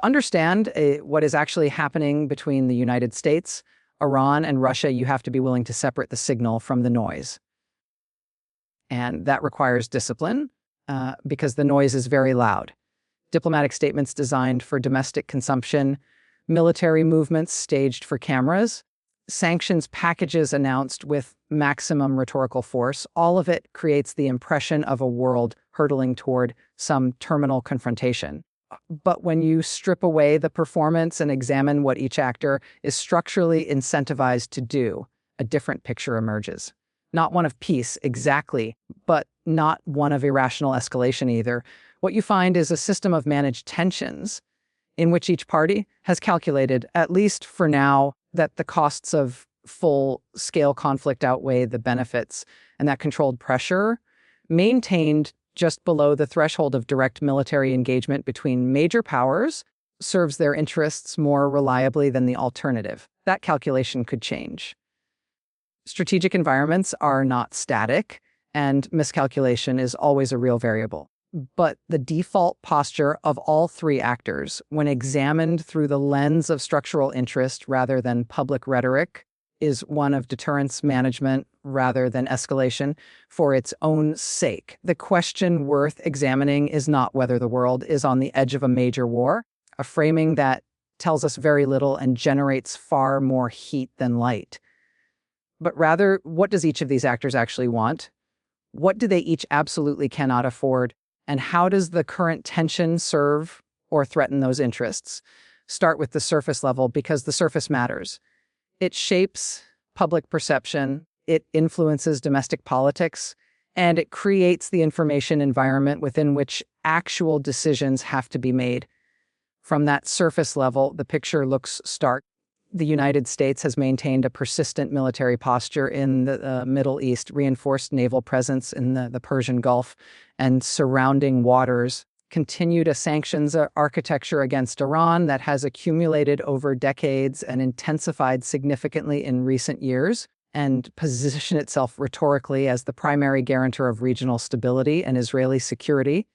To understand what is actually happening between the United States, Iran, and Russia, you have to be willing to separate the signal from the noise. And that requires discipline because the noise is very loud. Diplomatic statements designed for domestic consumption, military movements staged for cameras, sanctions packages announced with maximum rhetorical force, all of it creates the impression of a world hurtling toward some terminal confrontation. But when you strip away the performance and examine what each actor is structurally incentivized to do, a different picture emerges. Not one of peace, exactly, but not one of irrational escalation either. What you find is a system of managed tensions in which each party has calculated, at least for now, that the costs of full-scale conflict outweigh the benefits, and that controlled pressure, maintained just below the threshold of direct military engagement between major powers, serves their interests more reliably than the alternative. That calculation could change. Strategic environments are not static, and miscalculation is always a real variable. But the default posture of all three actors, when examined through the lens of structural interest rather than public rhetoric, is one of deterrence management rather than escalation for its own sake. The question worth examining is not whether the world is on the edge of a major war, a framing that tells us very little and generates far more heat than light. But rather, what does each of these actors actually want? What do they each absolutely cannot afford? And how does the current tension serve or threaten those interests? Start with the surface level because the surface matters. It shapes public perception, it influences domestic politics, and it creates the information environment within which actual decisions have to be made. From that surface level, the picture looks stark. The United States has maintained a persistent military posture in the Middle East, reinforced naval presence in the Persian Gulf and surrounding waters, continued a sanctions architecture against Iran that has accumulated over decades and intensified significantly in recent years, and positioned itself rhetorically as the primary guarantor of regional stability and Israeli security.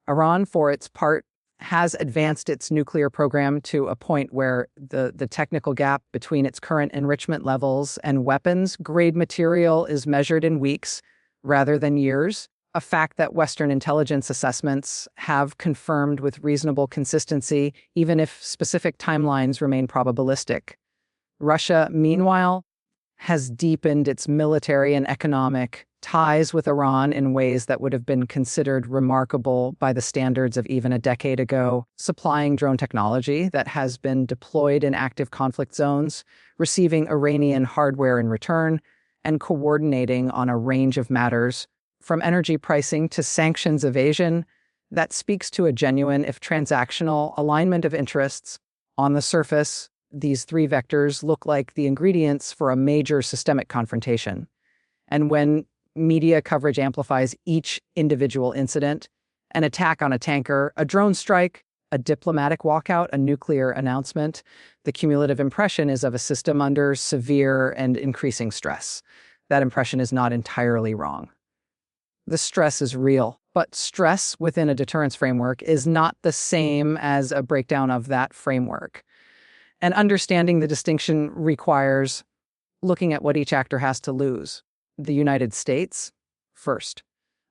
Iran, for its part, has advanced its nuclear program to a point where the technical gap between its current enrichment levels and weapons-grade material is measured in weeks rather than years, a fact that Western intelligence assessments have confirmed with reasonable consistency, even if specific timelines remain probabilistic. Russia, meanwhile, has deepened its military and economic ties with Iran in ways that would have been considered remarkable by the standards of even a decade ago, supplying drone technology that has been deployed in active conflict zones, receiving Iranian hardware in return, and coordinating on a range of matters, from energy pricing to sanctions evasion. That speaks to a genuine, if transactional, alignment of interests. On the surface, these three vectors look like the ingredients for a major systemic confrontation. And when media coverage amplifies each individual incident, an attack on a tanker, a drone strike, a diplomatic walkout, a nuclear announcement, the cumulative impression is of a system under severe and increasing stress. That impression is not entirely wrong. The stress is real, but stress within a deterrence framework is not the same as a breakdown of that framework. And understanding the distinction requires looking at what each actor has to lose. The United States, first.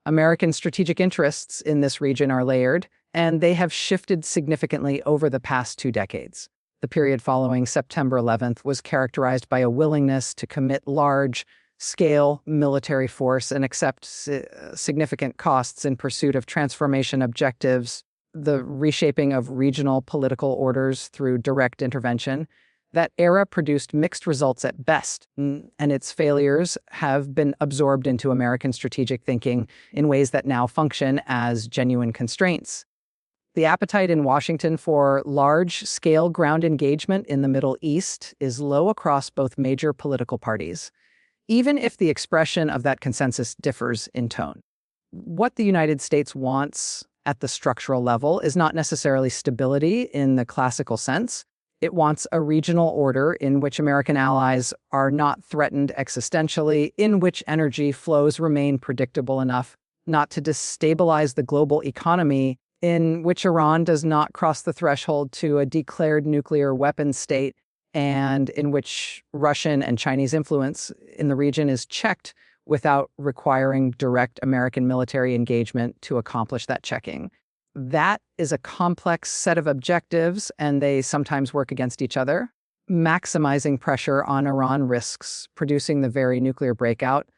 American strategic interests in this region are layered, and they have shifted significantly over the past 2 decades. The period following September 11th was characterized by a willingness to commit large-scale military force and accept significant costs in pursuit of transformation objectives, the reshaping of regional political orders through direct intervention. That era produced mixed results at best, and its failures have been absorbed into American strategic thinking in ways that now function as genuine constraints. The appetite in Washington for large-scale ground engagement in the Middle East is low across both major political parties, even if the expression of that consensus differs in tone. What the United States wants at the structural level is not necessarily stability in the classical sense. It wants a regional order in which American allies are not threatened existentially, in which energy flows remain predictable enough not to destabilize the global economy, in which Iran does not cross the threshold to a declared nuclear weapons state, and in which Russian and Chinese influence in the region is checked without requiring direct American military engagement to accomplish that checking. That is a complex set of objectives, and they sometimes work against each other. Maximizing pressure on Iran risks producing the very nuclear breakout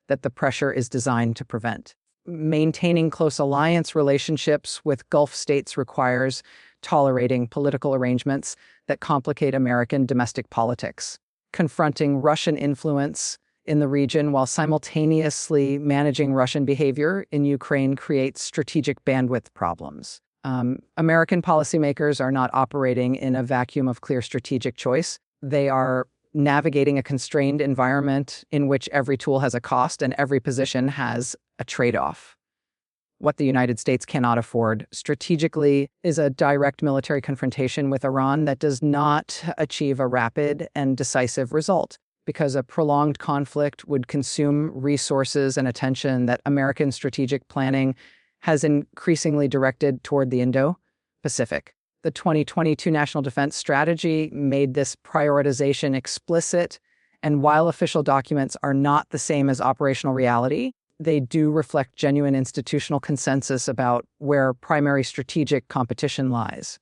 that the pressure is designed to prevent. Maintaining close alliance relationships with Gulf states requires tolerating political arrangements that complicate American domestic politics. Confronting Russian influence in the region while simultaneously managing Russian behavior in Ukraine creates strategic bandwidth problems. American policymakers are not operating in a vacuum of clear strategic choice. They are navigating a constrained environment in which every tool has a cost and every position has a trade-off. What the United States cannot afford strategically is a direct military confrontation with Iran that does not achieve a rapid and decisive result, because a prolonged conflict would consume resources and attention that American strategic planning has increasingly directed toward the Indo-Pacific. The 2022 National Defense Strategy made this prioritization explicit, and while official documents are not the same as operational reality, they do reflect genuine institutional consensus about where primary strategic competition lies.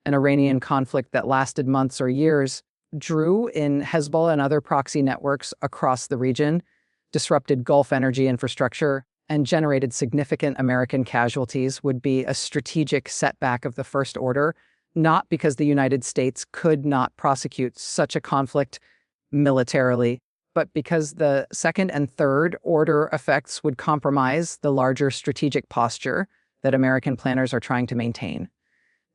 An Iranian conflict that lasted months or years drew in Hezbollah and other proxy networks across the region, disrupted Gulf energy infrastructure, and generated significant American casualties would be a strategic setback of the first order, not because the United States could not prosecute such a conflict militarily, but because the second and third order effects would compromise the larger strategic posture that American planners are trying to maintain.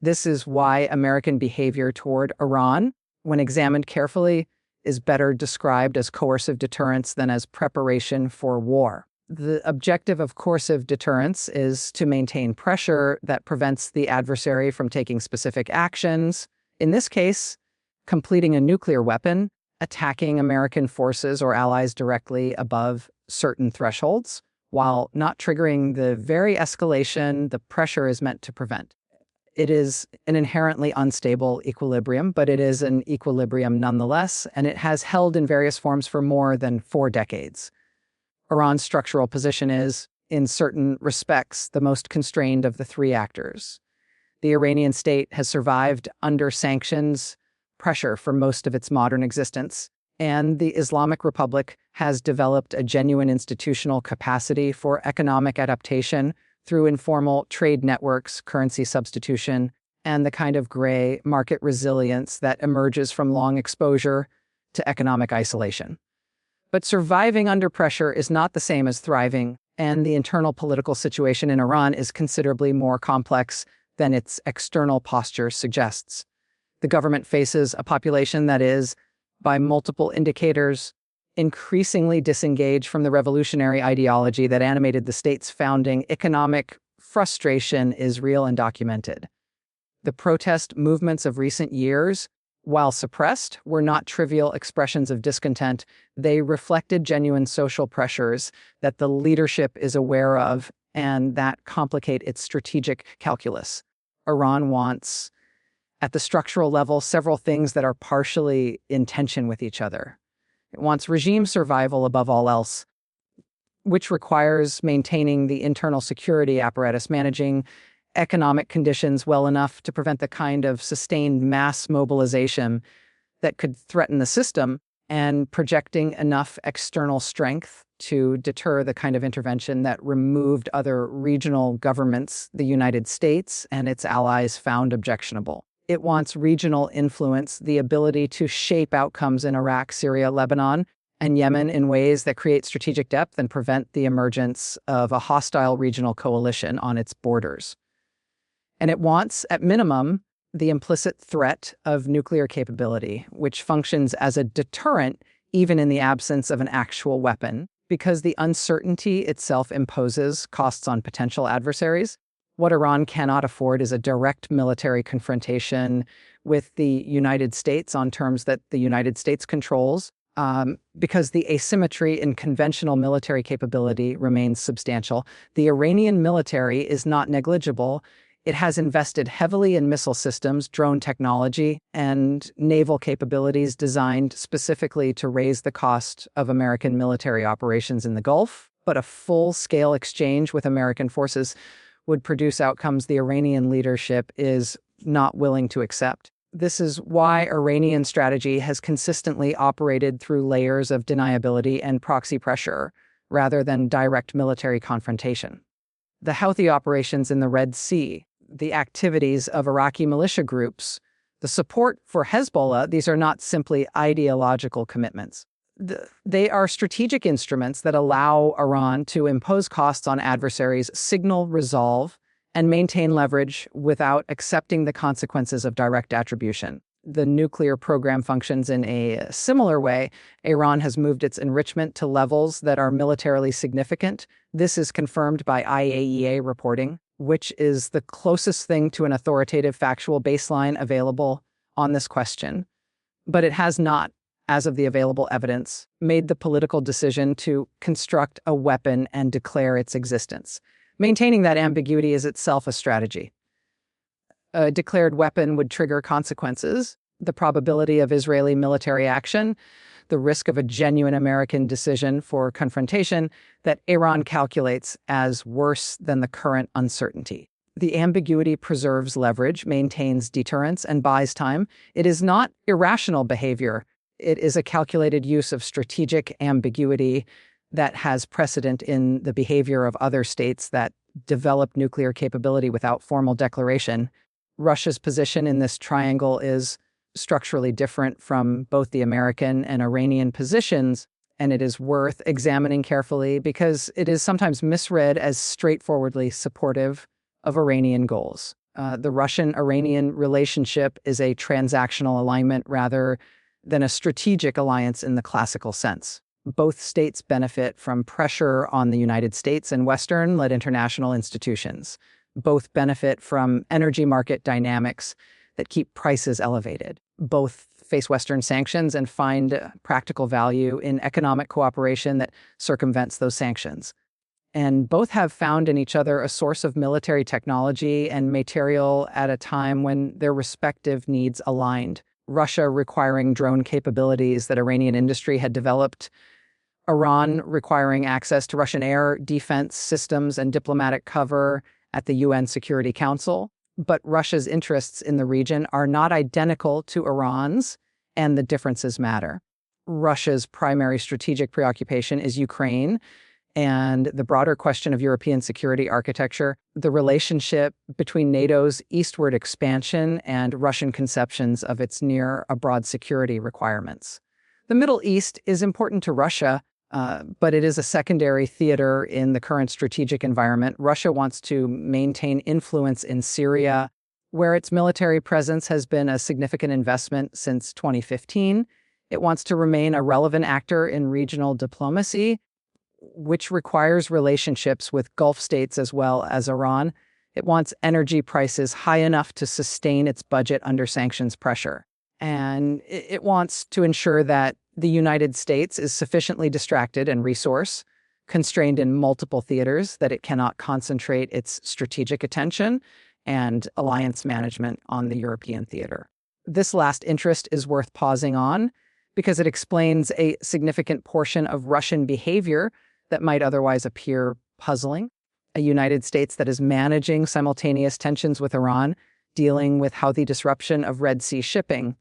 This is why American behavior toward Iran, when examined carefully, is better described as coercive deterrence than as preparation for war. The objective of coercive deterrence is to maintain pressure that prevents the adversary from taking specific actions. In this case, completing a nuclear weapon, attacking American forces or allies directly above certain thresholds, while not triggering the very escalation the pressure is meant to prevent. It is an inherently unstable equilibrium, but it is an equilibrium nonetheless, and it has held in various forms for more than 4 decades. Iran's structural position is, in certain respects, the most constrained of the 3 actors. The Iranian state has survived under sanctions pressure for most of its modern existence, and the Islamic Republic has developed a genuine institutional capacity for economic adaptation through informal trade networks, currency substitution, and the kind of gray market resilience that emerges from long exposure to economic isolation. But surviving under pressure is not the same as thriving, and the internal political situation in Iran is considerably more complex than its external posture suggests. The government faces a population that is, by multiple indicators, increasingly disengaged from the revolutionary ideology that animated the state's founding. Economic frustration is real and documented. The protest movements of recent years, while suppressed, were not trivial expressions of discontent. They reflected genuine social pressures that the leadership is aware of and that complicate its strategic calculus. Iran wants, at the structural level, several things that are partially in tension with each other. It wants regime survival above all else, which requires maintaining the internal security apparatus, managing economic conditions well enough to prevent the kind of sustained mass mobilization that could threaten the system, and projecting enough external strength to deter the kind of intervention that removed other regional governments the United States and its allies found objectionable. It wants regional influence, the ability to shape outcomes in Iraq, Syria, Lebanon, and Yemen in ways that create strategic depth and prevent the emergence of a hostile regional coalition on its borders. And it wants, at minimum, the implicit threat of nuclear capability, which functions as a deterrent even in the absence of an actual weapon, because the uncertainty itself imposes costs on potential adversaries. What Iran cannot afford is a direct military confrontation with the United States on terms that the United States controls, because the asymmetry in conventional military capability remains substantial. The Iranian military is not negligible. It has invested heavily in missile systems, drone technology, and naval capabilities designed specifically to raise the cost of American military operations in the Gulf. But a full-scale exchange with American forces would produce outcomes the Iranian leadership is not willing to accept. This is why Iranian strategy has consistently operated through layers of deniability and proxy pressure, rather than direct military confrontation. The Houthi operations in the Red Sea, the activities of Iraqi militia groups, the support for Hezbollah, these are not simply ideological commitments. They are strategic instruments that allow Iran to impose costs on adversaries, signal resolve, and maintain leverage without accepting the consequences of direct attribution. The nuclear program functions in a similar way. Iran has moved its enrichment to levels that are militarily significant. This is confirmed by IAEA reporting, which is the closest thing to an authoritative factual baseline available on this question. But it has not, as of the available evidence, made the political decision to construct a weapon and declare its existence. Maintaining that ambiguity is itself a strategy. A declared weapon would trigger consequences, the probability of Israeli military action, the risk of a genuine American decision for confrontation that Iran calculates as worse than the current uncertainty. The ambiguity preserves leverage, maintains deterrence, and buys time. It is not irrational behavior. It is a calculated use of strategic ambiguity that has precedent in the behavior of other states that develop nuclear capability without formal declaration. Russia's position in this triangle is structurally different from both the American and Iranian positions, and it is worth examining carefully because it is sometimes misread as straightforwardly supportive of Iranian goals. The Russian-Iranian relationship is a transactional alignment rather than a strategic alliance in the classical sense. Both states benefit from pressure on the United States and Western-led international institutions. Both benefit from energy market dynamics that keep prices elevated. Both face Western sanctions and find practical value in economic cooperation that circumvents those sanctions. And both have found in each other a source of military technology and material at a time when their respective needs aligned. Russia requiring drone capabilities that Iranian industry had developed, Iran requiring access to Russian air defense systems and diplomatic cover at the UN Security Council. But Russia's interests in the region are not identical to Iran's, and the differences matter. Russia's primary strategic preoccupation is Ukraine and the broader question of European security architecture, the relationship between NATO's eastward expansion and Russian conceptions of its near-abroad security requirements. The Middle East is important to Russia, but it is a secondary theater in the current strategic environment. Russia wants to maintain influence in Syria, where its military presence has been a significant investment since 2015. It wants to remain a relevant actor in regional diplomacy, which requires relationships with Gulf states as well as Iran. It wants energy prices high enough to sustain its budget under sanctions pressure. And it wants to ensure that the United States is sufficiently distracted and resource constrained in multiple theaters that it cannot concentrate its strategic attention and alliance management on the European theater. This last interest is worth pausing on because it explains a significant portion of Russian behavior that might otherwise appear puzzling. A United States that is managing simultaneous tensions with Iran, dealing with Houthi disruption of Red Sea shipping,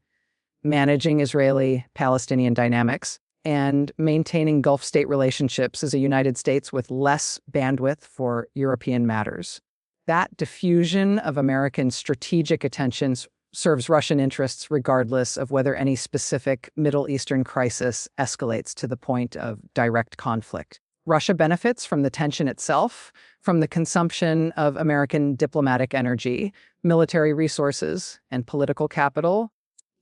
managing Israeli-Palestinian dynamics, and maintaining Gulf state relationships as a United States with less bandwidth for European matters. That diffusion of American strategic attentions serves Russian interests regardless of whether any specific Middle Eastern crisis escalates to the point of direct conflict. Russia benefits from the tension itself, from the consumption of American diplomatic energy, military resources, and political capital,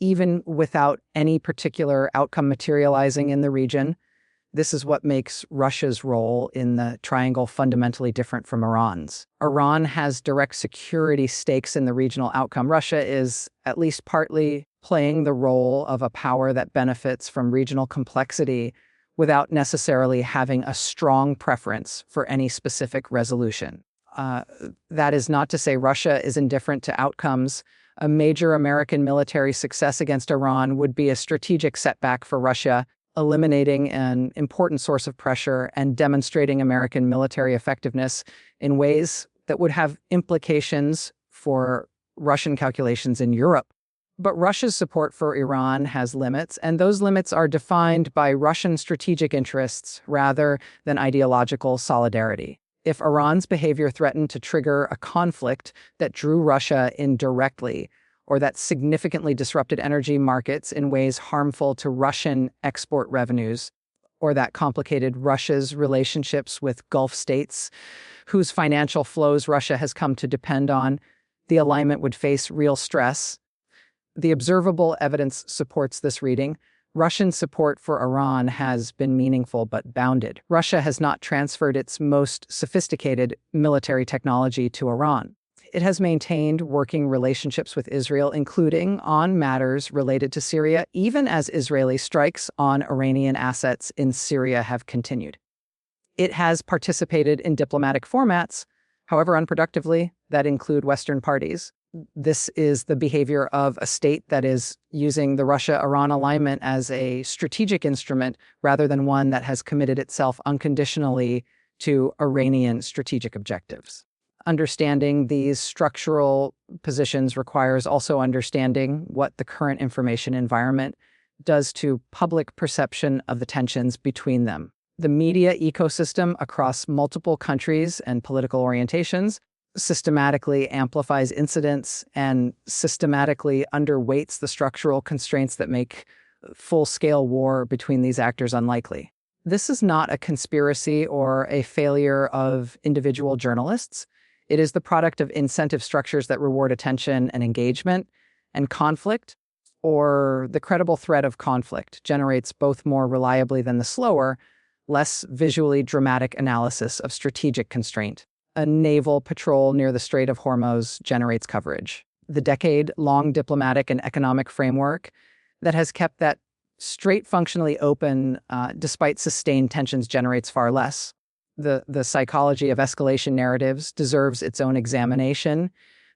even without any particular outcome materializing in the region. This is what makes Russia's role in the triangle fundamentally different from Iran's. Iran has direct security stakes in the regional outcome. Russia is at least partly playing the role of a power that benefits from regional complexity without necessarily having a strong preference for any specific resolution. That is not to say Russia is indifferent to outcomes. A major American military success against Iran would be a strategic setback for Russia, eliminating an important source of pressure and demonstrating American military effectiveness in ways that would have implications for Russian calculations in Europe. But Russia's support for Iran has limits, and those limits are defined by Russian strategic interests rather than ideological solidarity. If Iran's behavior threatened to trigger a conflict that drew Russia in directly, or that significantly disrupted energy markets in ways harmful to Russian export revenues, or that complicated Russia's relationships with Gulf states, whose financial flows Russia has come to depend on, the alignment would face real stress. The observable evidence supports this reading. Russian support for Iran has been meaningful but bounded. Russia has not transferred its most sophisticated military technology to Iran. It has maintained working relationships with Israel, including on matters related to Syria, even as Israeli strikes on Iranian assets in Syria have continued. It has participated in diplomatic formats, however unproductively, that include Western parties. This is the behavior of a state that is using the Russia-Iran alignment as a strategic instrument rather than one that has committed itself unconditionally to Iranian strategic objectives. Understanding these structural positions requires also understanding what the current information environment does to public perception of the tensions between them. The media ecosystem across multiple countries and political orientations systematically amplifies incidents and systematically underweights the structural constraints that make full-scale war between these actors unlikely. This is not a conspiracy or a failure of individual journalists. It is the product of incentive structures that reward attention and engagement, and conflict, or the credible threat of conflict, generates both more reliably than the slower, less visually dramatic analysis of strategic constraint. A naval patrol near the Strait of Hormuz generates coverage. The decade-long diplomatic and economic framework that has kept that strait functionally open despite sustained tensions generates far less. The psychology of escalation narratives deserves its own examination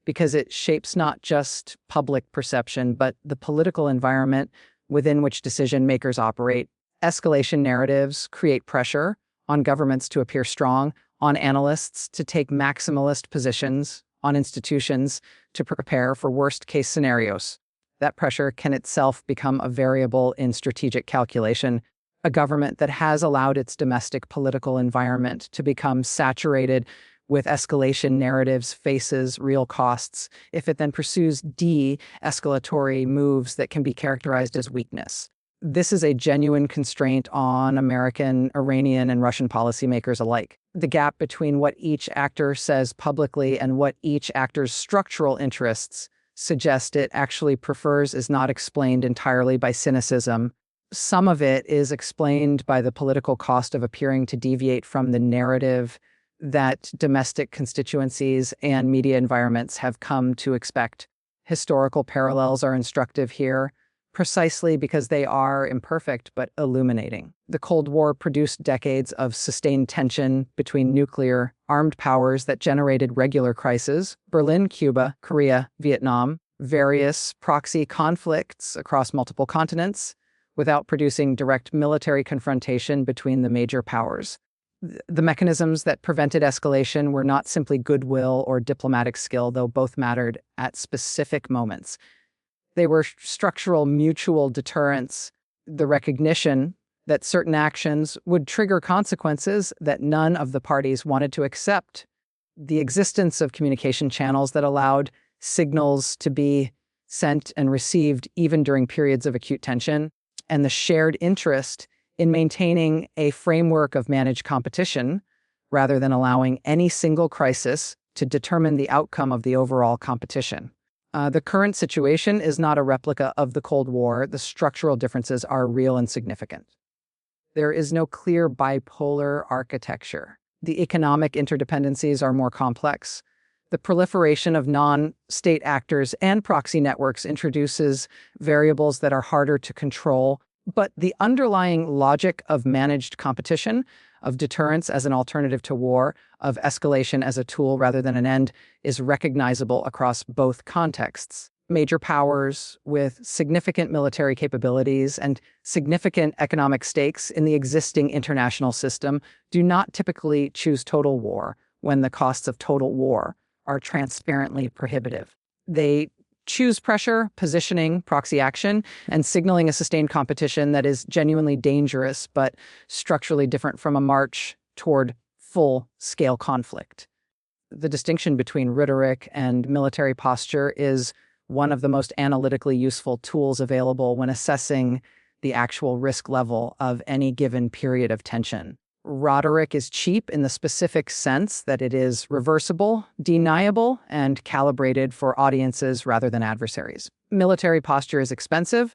because it shapes not just public perception, but the political environment within which decision makers operate. Escalation narratives create pressure on governments to appear strong, on analysts to take maximalist positions, on institutions to prepare for worst-case scenarios. That pressure can itself become a variable in strategic calculation. A government that has allowed its domestic political environment to become saturated with escalation narratives faces real costs if it then pursues de-escalatory moves that can be characterized as weakness. This is a genuine constraint on American, Iranian, and Russian policymakers alike. The gap between what each actor says publicly and what each actor's structural interests suggest it actually prefers is not explained entirely by cynicism. Some of it is explained by the political cost of appearing to deviate from the narrative that domestic constituencies and media environments have come to expect. Historical parallels are instructive here, precisely because they are imperfect but illuminating. The Cold War produced decades of sustained tension between nuclear armed powers that generated regular crises: Berlin, Cuba, Korea, Vietnam, various proxy conflicts across multiple continents, without producing direct military confrontation between the major powers. The mechanisms that prevented escalation were not simply goodwill or diplomatic skill, though both mattered at specific moments. They were structural mutual deterrence, the recognition that certain actions would trigger consequences that none of the parties wanted to accept, the existence of communication channels that allowed signals to be sent and received even during periods of acute tension, and the shared interest in maintaining a framework of managed competition rather than allowing any single crisis to determine the outcome of the overall competition. The current situation is not a replica of the Cold War. The structural differences are real and significant. There is no clear bipolar architecture. The economic interdependencies are more complex. The proliferation of non-state actors and proxy networks introduces variables that are harder to control, but the underlying logic of managed competition of deterrence as an alternative to war, of escalation as a tool rather than an end, is recognizable across both contexts. Major powers with significant military capabilities and significant economic stakes in the existing international system do not typically choose total war when the costs of total war are transparently prohibitive. They choose pressure, positioning, proxy action, and signaling a sustained competition that is genuinely dangerous but structurally different from a march toward full-scale conflict. The distinction between rhetoric and military posture is one of the most analytically useful tools available when assessing the actual risk level of any given period of tension. Rhetoric is cheap in the specific sense that it is reversible, deniable, and calibrated for audiences rather than adversaries. Military posture is expensive.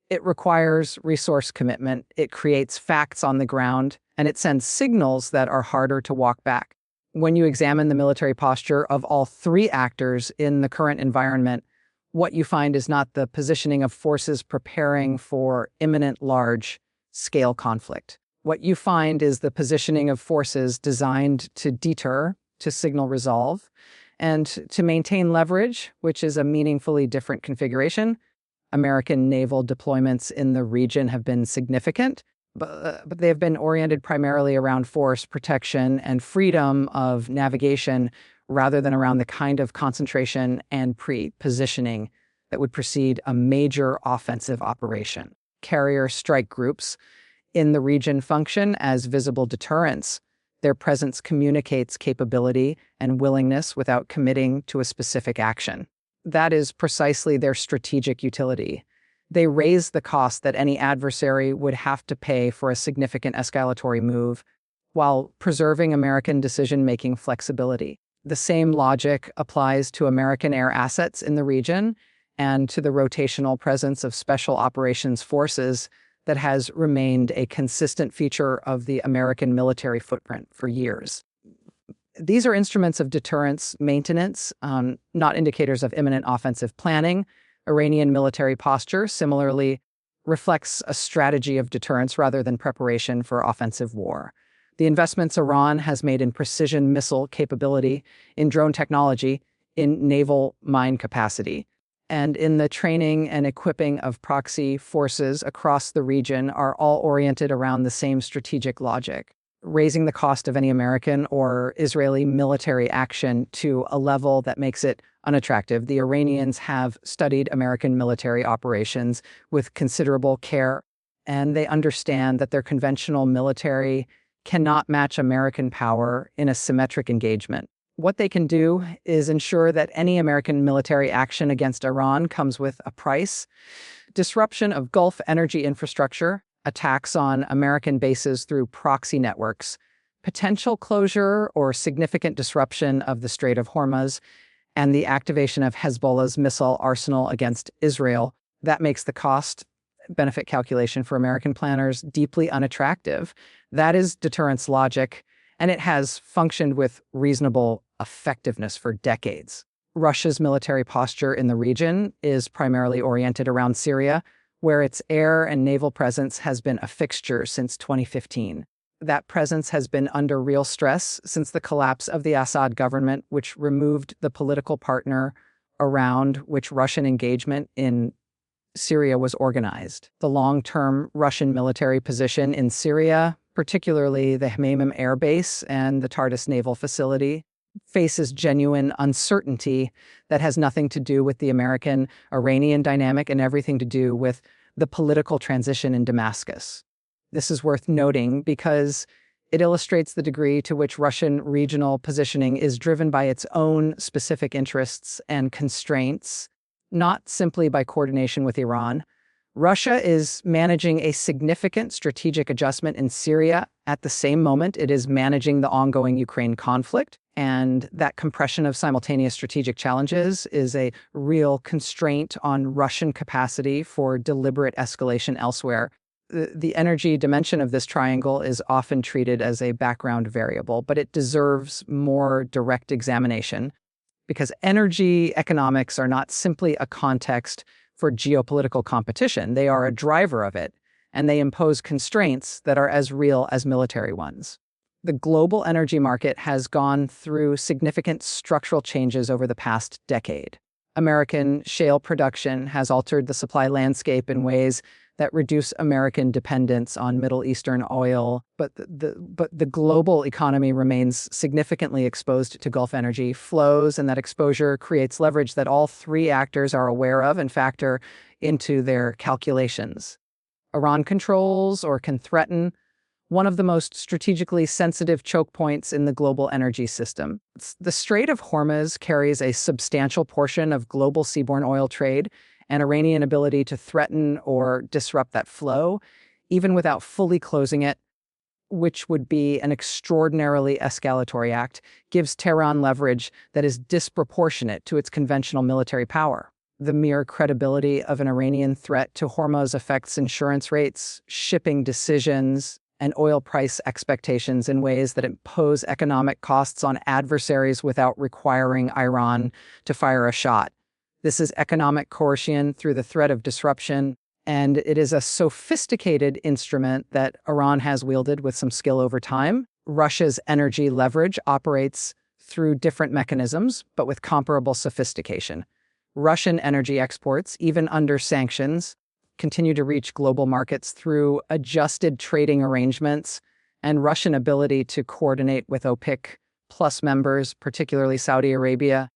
It requires resource commitment. It creates facts on the ground, and it sends signals that are harder to walk back. When you examine the military posture of all three actors in the current environment, what you find is not the positioning of forces preparing for imminent large-scale conflict. What you find is the positioning of forces designed to deter, to signal resolve, and to maintain leverage, which is a meaningfully different configuration. American naval deployments in the region have been significant, but they have been oriented primarily around force protection and freedom of navigation rather than around the kind of concentration and pre-positioning that would precede a major offensive operation. Carrier strike groups in the region function as visible deterrence. Their presence communicates capability and willingness without committing to a specific action. That is precisely their strategic utility. They raise the cost that any adversary would have to pay for a significant escalatory move while preserving American decision-making flexibility. The same logic applies to American air assets in the region and to the rotational presence of special operations forces that has remained a consistent feature of the American military footprint for years. These are instruments of deterrence maintenance, not indicators of imminent offensive planning. Iranian military posture similarly reflects a strategy of deterrence rather than preparation for offensive war. The investments Iran has made in precision missile capability, in drone technology, in naval mine capacity, and in the training and equipping of proxy forces across the region are all oriented around the same strategic logic, raising the cost of any American or Israeli military action to a level that makes it unattractive. The Iranians have studied American military operations with considerable care, and they understand that their conventional military cannot match American power in a symmetric engagement. What they can do is ensure that any American military action against Iran comes with a price: disruption of Gulf energy infrastructure, attacks on American bases through proxy networks, potential closure or significant disruption of the Strait of Hormuz, and the activation of Hezbollah's missile arsenal against Israel. That makes the cost-benefit calculation for American planners deeply unattractive. That is deterrence logic, and it has functioned with reasonable effectiveness for decades. Russia's military posture in the region is primarily oriented around Syria, where its air and naval presence has been a fixture since 2015. That presence has been under real stress since the collapse of the Assad government, which removed the political partner around which Russian engagement in Syria was organized. The long-term Russian military position in Syria, particularly the Hmeimim Air Base and the Tartus Naval Facility, faces genuine uncertainty that has nothing to do with the American-Iranian dynamic and everything to do with the political transition in Damascus. This is worth noting because it illustrates the degree to which Russian regional positioning is driven by its own specific interests and constraints, not simply by coordination with Iran. Russia is managing a significant strategic adjustment in Syria at the same moment it is managing the ongoing Ukraine conflict, and that compression of simultaneous strategic challenges is a real constraint on Russian capacity for deliberate escalation elsewhere. The energy dimension of this triangle is often treated as a background variable, but it deserves more direct examination because energy economics are not simply a context for geopolitical competition. They are a driver of it, and they impose constraints that are as real as military ones. The global energy market has gone through significant structural changes over the past decade. American shale production has altered the supply landscape in ways that reduce American dependence on Middle Eastern oil, but the global economy remains significantly exposed to Gulf energy flows, and that exposure creates leverage that all three actors are aware of and factor into their calculations. Iran controls or can threaten one of the most strategically sensitive choke points in the global energy system. The Strait of Hormuz carries a substantial portion of global seaborne oil trade, and Iranian ability to threaten or disrupt that flow, even without fully closing it, which would be an extraordinarily escalatory act, gives Tehran leverage that is disproportionate to its conventional military power. The mere credibility of an Iranian threat to Hormuz affects insurance rates, shipping decisions, and oil price expectations in ways that impose economic costs on adversaries without requiring Iran to fire a shot. This is economic coercion through the threat of disruption, and it is a sophisticated instrument that Iran has wielded with some skill over time. Russia's energy leverage operates through different mechanisms, but with comparable sophistication. Russian energy exports, even under sanctions, continue to reach global markets through adjusted trading arrangements, and Russian ability to coordinate with OPEC plus members, particularly Saudi Arabia,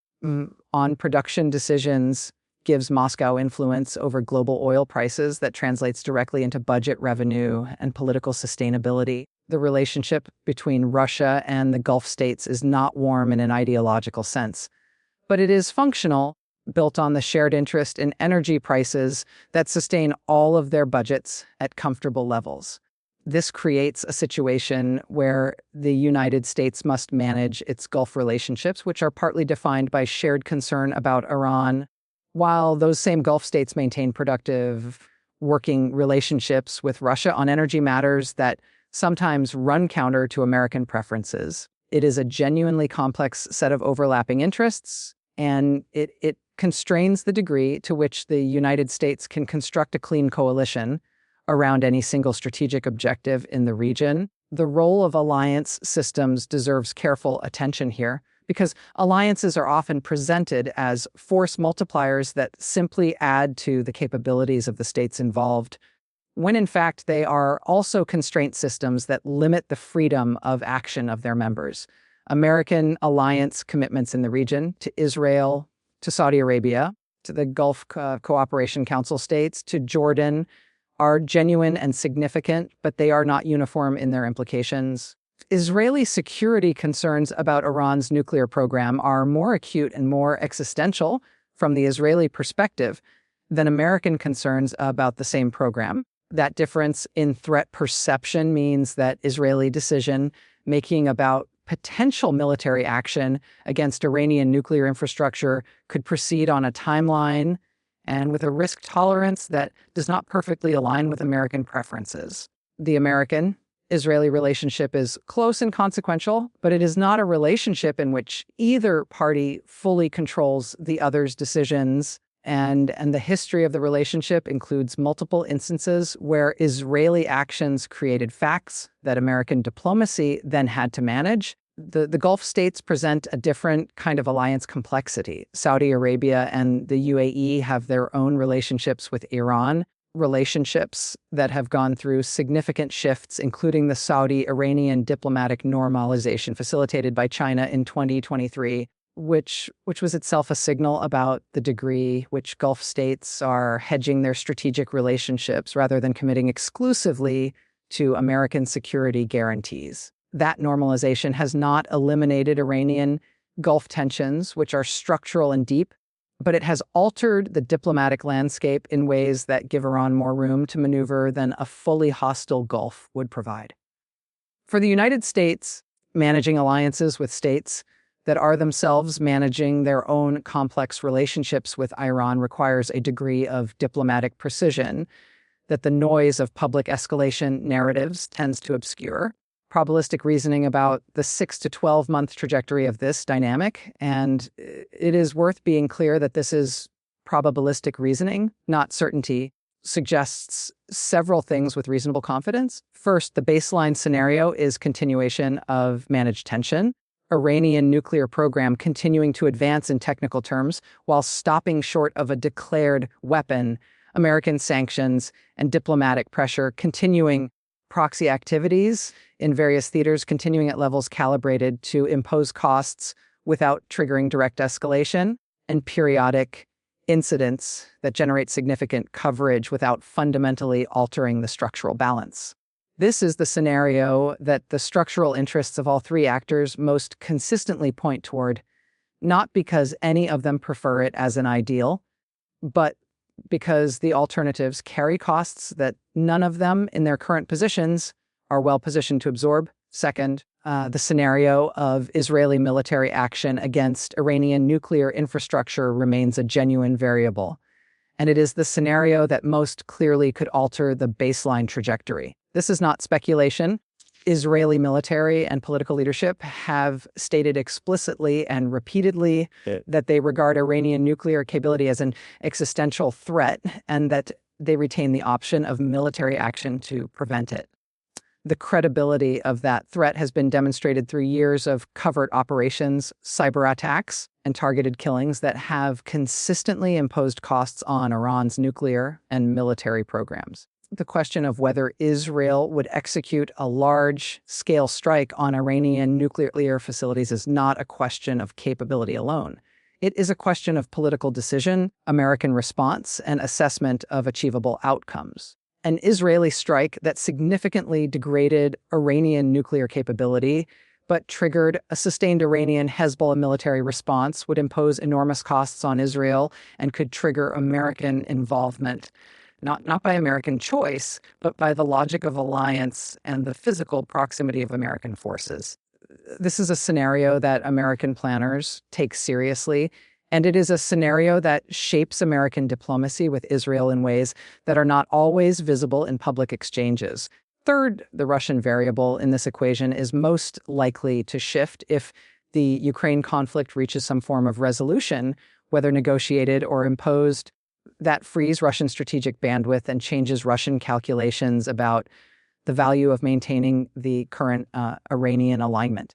on production decisions gives Moscow influence over global oil prices that translates directly into budget revenue and political sustainability. The relationship between Russia and the Gulf states is not warm in an ideological sense, but it is functional, built on the shared interest in energy prices that sustain all of their budgets at comfortable levels. This creates a situation where the United States must manage its Gulf relationships, which are partly defined by shared concern about Iran, while those same Gulf states maintain productive working relationships with Russia on energy matters that sometimes run counter to American preferences. It is a genuinely complex set of overlapping interests, and it constrains the degree to which the United States can construct a clean coalition around any single strategic objective in the region. The role of alliance systems deserves careful attention here, because alliances are often presented as force multipliers that simply add to the capabilities of the states involved, when in fact they are also constraint systems that limit the freedom of action of their members. American alliance commitments in the region to Israel, to Saudi Arabia, to the Gulf Cooperation Council states, to Jordan, are genuine and significant, but they are not uniform in their implications. Israeli security concerns about Iran's nuclear program are more acute and more existential from the Israeli perspective than American concerns about the same program. That difference in threat perception means that Israeli decision-making about potential military action against Iranian nuclear infrastructure could proceed on a timeline and with a risk tolerance that does not perfectly align with American preferences. The American-Israeli relationship is close and consequential, but it is not a relationship in which either party fully controls the other's decisions, and the history of the relationship includes multiple instances where Israeli actions created facts that American diplomacy then had to manage. The Gulf states present a different kind of alliance complexity. Saudi Arabia and the UAE have their own relationships with Iran, relationships that have gone through significant shifts, including the Saudi-Iranian diplomatic normalization facilitated by China in 2023, which was itself a signal about the degree which Gulf states are hedging their strategic relationships rather than committing exclusively to American security guarantees. That normalization has not eliminated Iranian Gulf tensions, which are structural and deep, but it has altered the diplomatic landscape in ways that give Iran more room to maneuver than a fully hostile Gulf would provide. For the United States, managing alliances with states that are themselves managing their own complex relationships with Iran requires a degree of diplomatic precision that the noise of public escalation narratives tends to obscure. Probabilistic reasoning about the 6 to 12-month trajectory of this dynamic, and it is worth being clear that this is probabilistic reasoning, not certainty. suggests several things with reasonable confidence. First, the baseline scenario is continuation of managed tension. Iranian nuclear program continuing to advance in technical terms while stopping short of a declared weapon, American sanctions and diplomatic pressure continuing, proxy activities in various theaters continuing at levels calibrated to impose costs without triggering direct escalation, and periodic incidents that generate significant coverage without fundamentally altering the structural balance. This is the scenario that the structural interests of all three actors most consistently point toward, not because any of them prefer it as an ideal, but because the alternatives carry costs that none of them in their current positions are well positioned to absorb. Second, the scenario of Israeli military action against Iranian nuclear infrastructure remains a genuine variable, and it is the scenario that most clearly could alter the baseline trajectory. This is not speculation. Israeli military and political leadership have stated explicitly and repeatedly that they regard Iranian nuclear capability as an existential threat and that they retain the option of military action to prevent it. The credibility of that threat has been demonstrated through years of covert operations, cyber attacks, and targeted killings that have consistently imposed costs on Iran's nuclear and military programs. The question of whether Israel would execute a large-scale strike on Iranian nuclear facilities is not a question of capability alone. It is a question of political decision, American response, and assessment of achievable outcomes. An Israeli strike that significantly degraded Iranian nuclear capability but triggered a sustained Iranian Hezbollah military response would impose enormous costs on Israel and could trigger American involvement. Not by American choice, but by the logic of alliance and the physical proximity of American forces. This is a scenario that American planners take seriously, and it is a scenario that shapes American diplomacy with Israel in ways that are not always visible in public exchanges. Third, the Russian variable in this equation is most likely to shift if the Ukraine conflict reaches some form of resolution, whether negotiated or imposed. That frees Russian strategic bandwidth and changes Russian calculations about the value of maintaining the current Iranian alignment.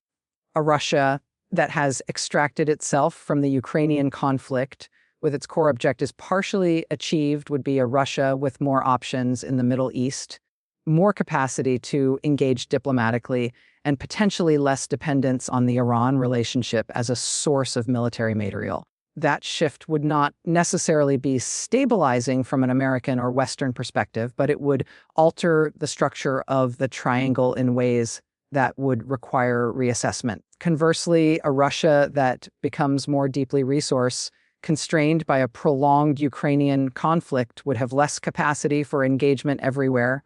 A Russia that has extracted itself from the Ukrainian conflict with its core objectives partially achieved would be a Russia with more options in the Middle East, more capacity to engage diplomatically, and potentially less dependence on the Iran relationship as a source of military material. That shift would not necessarily be stabilizing from an American or Western perspective, but it would alter the structure of the triangle in ways that would require reassessment. Conversely, a Russia that becomes more deeply resource constrained by a prolonged Ukrainian conflict would have less capacity for engagement everywhere,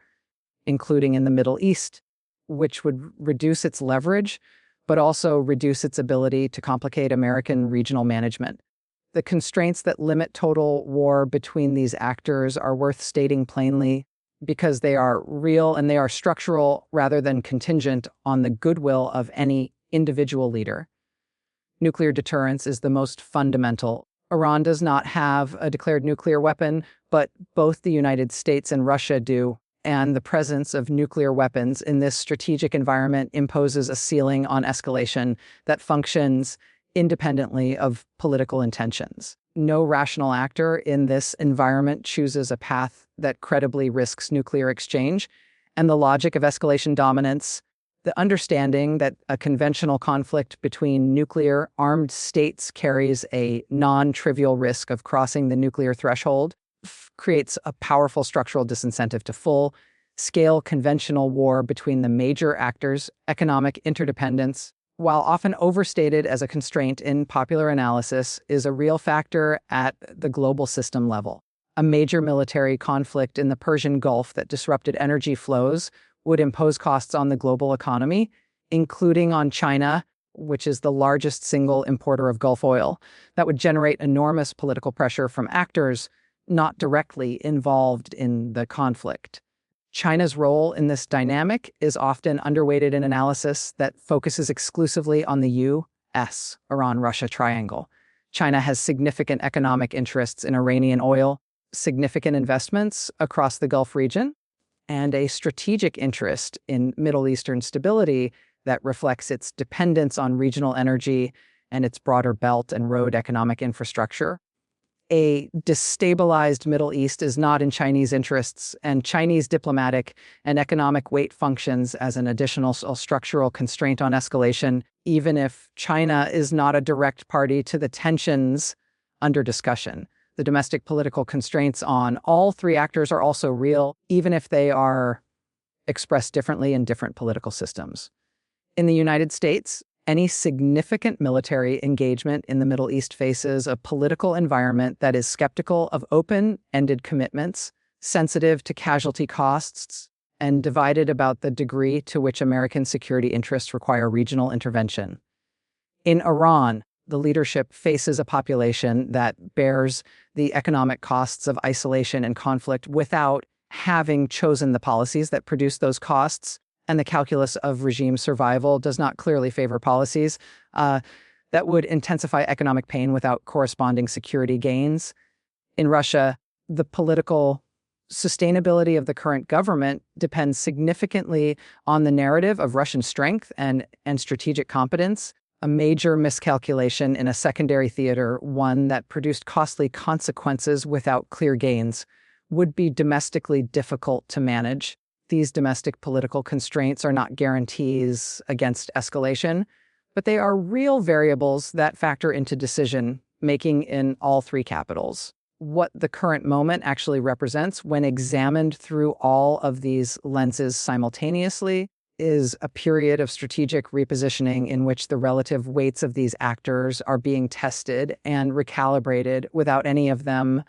including in the Middle East, which would reduce its leverage, but also reduce its ability to complicate American regional management. The constraints that limit total war between these actors are worth stating plainly because they are real and they are structural rather than contingent on the goodwill of any individual leader. Nuclear deterrence is the most fundamental. Iran does not have a declared nuclear weapon, but both the United States and Russia do, and the presence of nuclear weapons in this strategic environment imposes a ceiling on escalation that functions independently of political intentions. No rational actor in this environment chooses a path that credibly risks nuclear exchange, and the logic of escalation dominance, the understanding that a conventional conflict between nuclear armed states carries a non-trivial risk of crossing the nuclear threshold, creates a powerful structural disincentive to full-scale conventional war between the major actors. Economic interdependence, while often overstated as a constraint in popular analysis, is a real factor at the global system level. A major military conflict in the Persian Gulf that disrupted energy flows would impose costs on the global economy, including on China, which is the largest single importer of Gulf oil. That would generate enormous political pressure from actors not directly involved in the conflict. China's role in this dynamic is often underweighted in analysis that focuses exclusively on the U.S. Iran-Russia triangle. China has significant economic interests in Iranian oil, significant investments across the Gulf region, and a strategic interest in Middle Eastern stability that reflects its dependence on regional energy and its broader Belt and Road economic infrastructure. A destabilized Middle East is not in Chinese interests, and Chinese diplomatic and economic weight functions as an additional structural constraint on escalation, even if China is not a direct party to the tensions under discussion. The domestic political constraints on all three actors are also real, even if they are expressed differently in different political systems. In the United States, any significant military engagement in the Middle East faces a political environment that is skeptical of open-ended commitments, sensitive to casualty costs, and divided about the degree to which American security interests require regional intervention. In Iran, the leadership faces a population that bears the economic costs of isolation and conflict without having chosen the policies that produce those costs, and the calculus of regime survival does not clearly favor policies that would intensify economic pain without corresponding security gains. In Russia, the political sustainability of the current government depends significantly on the narrative of Russian strength and strategic competence. A major miscalculation in a secondary theater, one that produced costly consequences without clear gains, would be domestically difficult to manage. These domestic political constraints are not guarantees against escalation, but they are real variables that factor into decision-making in all three capitals. What the current moment actually represents when examined through all of these lenses simultaneously is a period of strategic repositioning in which the relative weights of these actors are being tested and recalibrated without any of them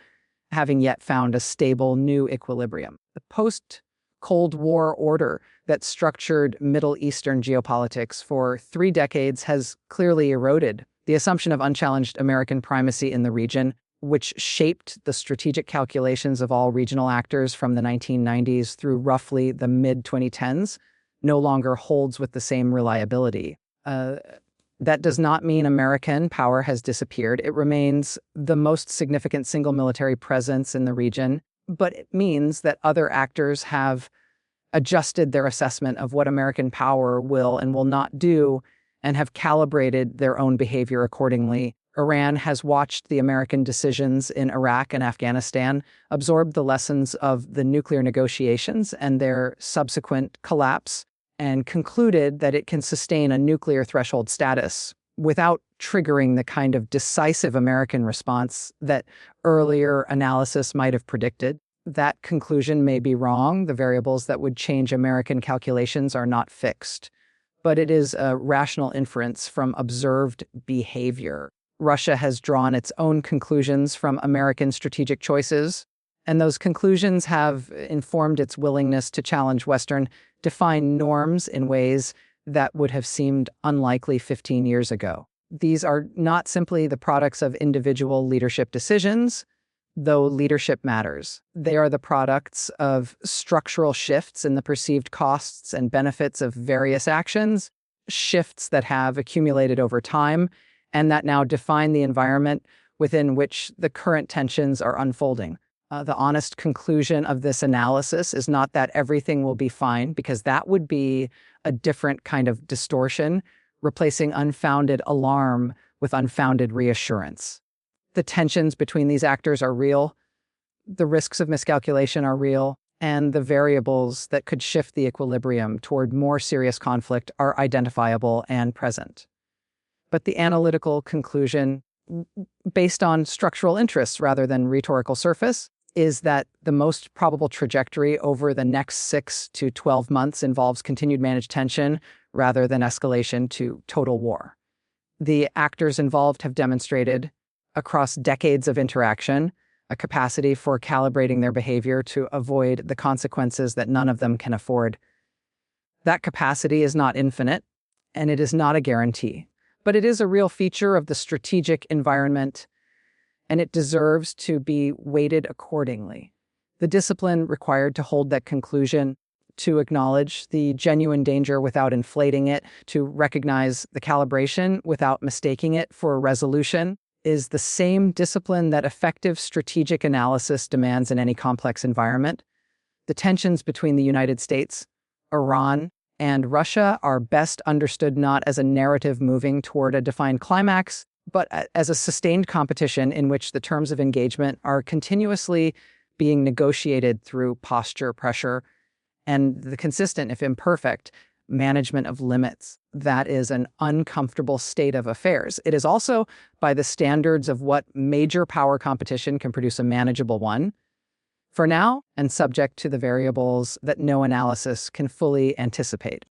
having yet found a stable new equilibrium. The post-Cold War order that structured Middle Eastern geopolitics for 3 decades has clearly eroded. The assumption of unchallenged American primacy in the region, which shaped the strategic calculations of all regional actors from the 1990s through roughly the mid-2010s, no longer holds with the same reliability. That does not mean American power has disappeared. It remains the most significant single military presence in the region, but it means that other actors have adjusted their assessment of what American power will and will not do and have calibrated their own behavior accordingly. Iran has watched the American decisions in Iraq and Afghanistan, absorbed the lessons of the nuclear negotiations and their subsequent collapse, and concluded that it can sustain a nuclear threshold status without triggering the kind of decisive American response that earlier analysis might have predicted. That conclusion may be wrong. The variables that would change American calculations are not fixed, but it is a rational inference from observed behavior. Russia has drawn its own conclusions from American strategic choices, and those conclusions have informed its willingness to challenge Western defined norms in ways that would have seemed unlikely 15 years ago. These are not simply the products of individual leadership decisions, though leadership matters. They are the products of structural shifts in the perceived costs and benefits of various actions, shifts that have accumulated over time and that now define the environment within which the current tensions are unfolding. The honest conclusion of this analysis is not that everything will be fine, because that would be a different kind of distortion, replacing unfounded alarm with unfounded reassurance. The tensions between these actors are real, the risks of miscalculation are real, and the variables that could shift the equilibrium toward more serious conflict are identifiable and present. But the analytical conclusion, based on structural interests rather than rhetorical surface, is that the most probable trajectory over the next 6 to 12 months involves continued managed tension rather than escalation to total war. The actors involved have demonstrated, across decades of interaction, a capacity for calibrating their behavior to avoid the consequences that none of them can afford. That capacity is not infinite, and it is not a guarantee, but it is a real feature of the strategic environment, and it deserves to be weighted accordingly. The discipline required to hold that conclusion, to acknowledge the genuine danger without inflating it, to recognize the calibration without mistaking it for a resolution, is the same discipline that effective strategic analysis demands in any complex environment. The tensions between the United States, Iran, and Russia are best understood not as a narrative moving toward a defined climax, but as a sustained competition in which the terms of engagement are continuously being negotiated through posture, pressure, and the consistent, if imperfect, management of limits. That is an uncomfortable state of affairs. It is also, by the standards of what major power competition can produce, a manageable one, for now, and subject to the variables that no analysis can fully anticipate.